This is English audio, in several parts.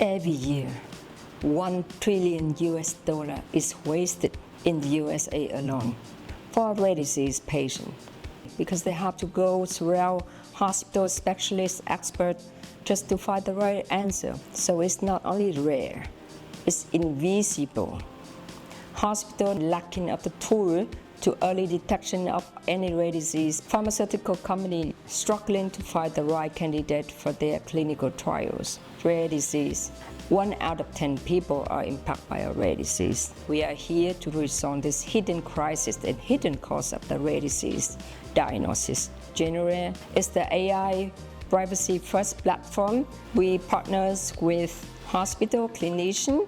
Every year, $1 trillion is wasted in the USA alone for rare disease patients because they have to go throughout hospital specialists, experts, just to find the right answer. So it's not only rare, it's invisible. Hospital lacking of the tool to early detection of any rare disease. Pharmaceutical company struggling to find the right candidate for their clinical trials. Rare disease. 1 out of 10 people are impacted by a rare disease. We are here to resolve this hidden crisis and hidden cause of the rare disease diagnosis. Genorare is the AI privacy first platform. We partner with hospital clinicians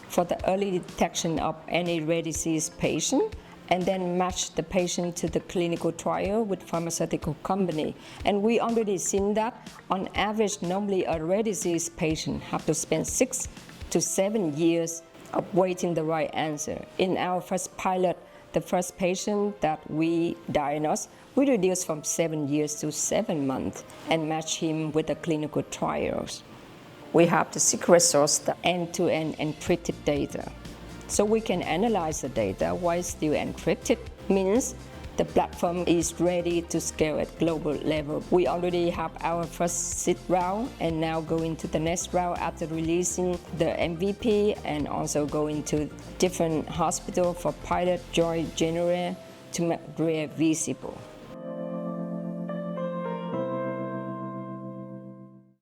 for the early detection of any rare disease patient, and then match the patient to the clinical trial with pharmaceutical company. And we already seen that on average, normally a rare disease patient have to spend 6 to 7 years of waiting the right answer. In our first pilot, the first patient that we diagnosed, we reduced from 7 years to 7 months and match him with the clinical trials. We have the secret source, the end-to-end encrypted data. So we can analyze the data while still encrypted. Means the platform is ready to scale at global level. We already have our first seed round and now going to the next round after releasing the MVP and also going to different hospitals for pilot join Genorare to make rare visible.